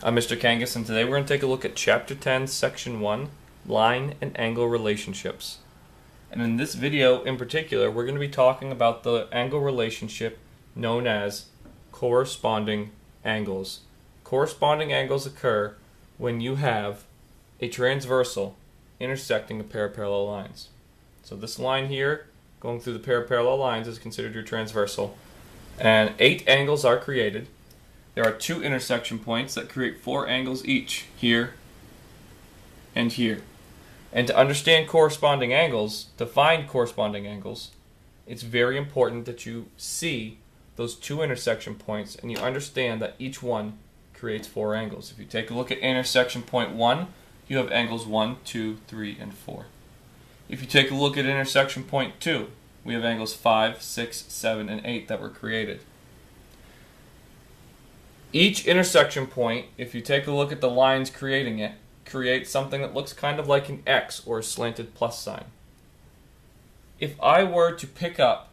I'm Mr. Kangas, and today we're going to take a look at Chapter 10, Section 1, Line and Angle Relationships. And in this video in particular, we're going to be talking about the angle relationship known as corresponding angles. Corresponding angles occur when you have a transversal intersecting a pair of parallel lines. So this line here, going through the pair of parallel lines, is considered your transversal. And 8 angles are created. There are 2 intersection points that create 4 angles each, here and here. And to understand corresponding angles, to find corresponding angles, it's very important that you see those 2 intersection points and you understand that each one creates 4 angles. If you take a look at intersection point 1, you have angles 1, 2, 3, and 4. If you take a look at intersection point 2, we have angles 5, 6, 7, and 8 that were created. Each intersection point, if you take a look at the lines creating it, creates something that looks kind of like an X or a slanted plus sign. If I were to pick up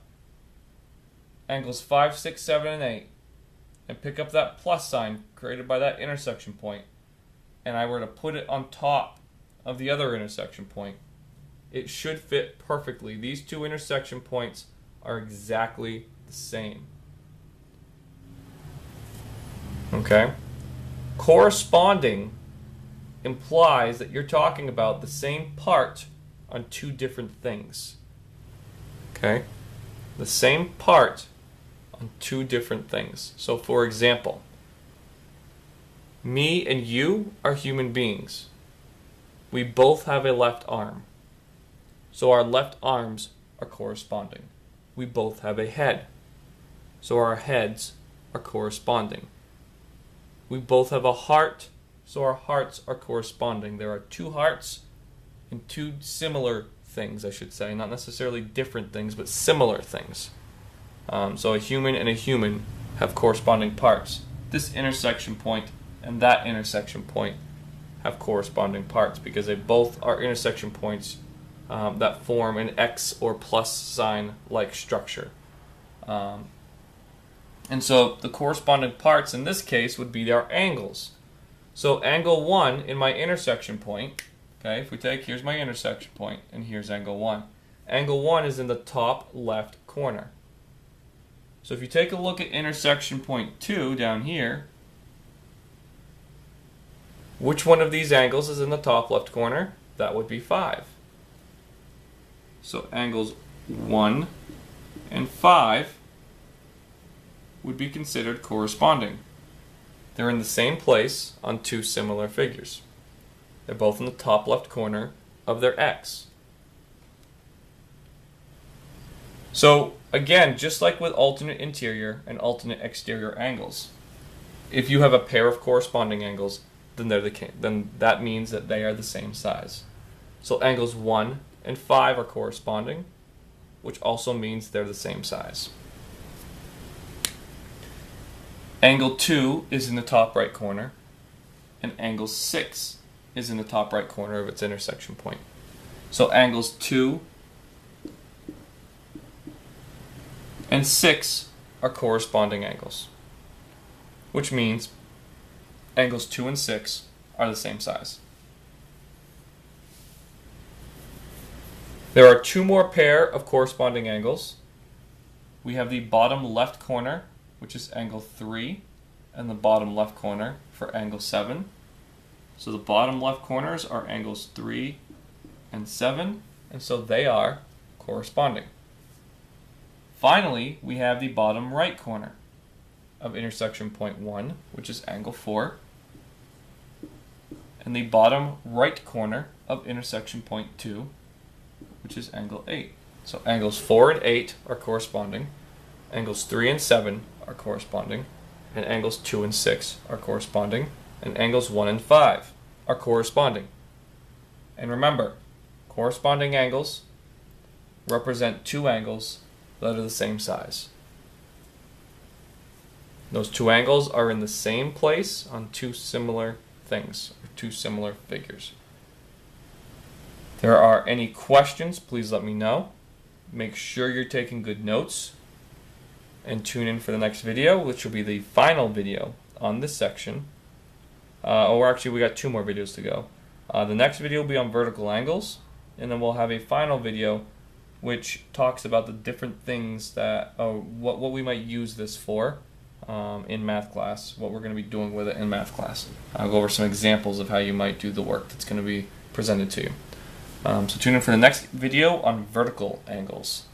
angles 5, 6, 7, and 8 and pick up that plus sign created by that intersection point, and I were to put it on top of the other intersection point, it should fit perfectly. These 2 intersection points are exactly the same. Okay? Corresponding implies that you're talking about the same part on 2 different things. Okay? The same part on 2 different things. So for example, me and you are human beings. We both have a left arm. So our left arms are corresponding. We both have a head. So our heads are corresponding. We both have a heart, so our hearts are corresponding. There are 2 hearts and 2 similar things, I should say. Not necessarily different things, but similar things. So a human and a human have corresponding parts. This intersection point and that intersection point have corresponding parts because they both are intersection points that form an X or plus sign like structure. And so the corresponding parts in this case would be our angles. So angle 1 in my intersection point, okay, if we take, here's my intersection point, and here's angle 1. Angle 1 is in the top left corner. So if you take a look at intersection point 2 down here, which one of these angles is in the top left corner? That would be 5. So angles 1 and 5 would be considered corresponding. They're in the same place on 2 similar figures. They're both in the top left corner of their X. So again, just like with alternate interior and alternate exterior angles, if you have a pair of corresponding angles, then that means that they are the same size. So angles 1 and 5 are corresponding, which also means they're the same size. Angle 2 is in the top right corner, and angle 6 is in the top right corner of its intersection point. So angles 2 and 6 are corresponding angles, which means angles 2 and 6 are the same size. There are 2 more pair of corresponding angles. We have the bottom left corner, which is angle 3, and the bottom left corner for angle 7. So the bottom left corners are angles 3 and 7, and so they are corresponding. Finally, we have the bottom right corner of intersection point 1, which is angle 4, and the bottom right corner of intersection point 2, which is angle 8. So angles 4 and 8 are corresponding, angles 3 and 7 are corresponding, and angles 2 and 6 are corresponding, and angles 1 and 5 are corresponding. And remember, corresponding angles represent 2 angles that are the same size. Those 2 angles are in the same place on 2 similar things, or 2 similar figures. If there are any questions, please let me know. Make sure you're taking good notes. And tune in for the next video, which will be the final video on this section. Or actually, we got 2 more videos to go. The next video will be on vertical angles, and then we'll have a final video which talks about the different things that, what we might use this for in math class, what we're going to be doing with it in math class. I'll go over some examples of how you might do the work that's going to be presented to you. So tune in for the next video on vertical angles.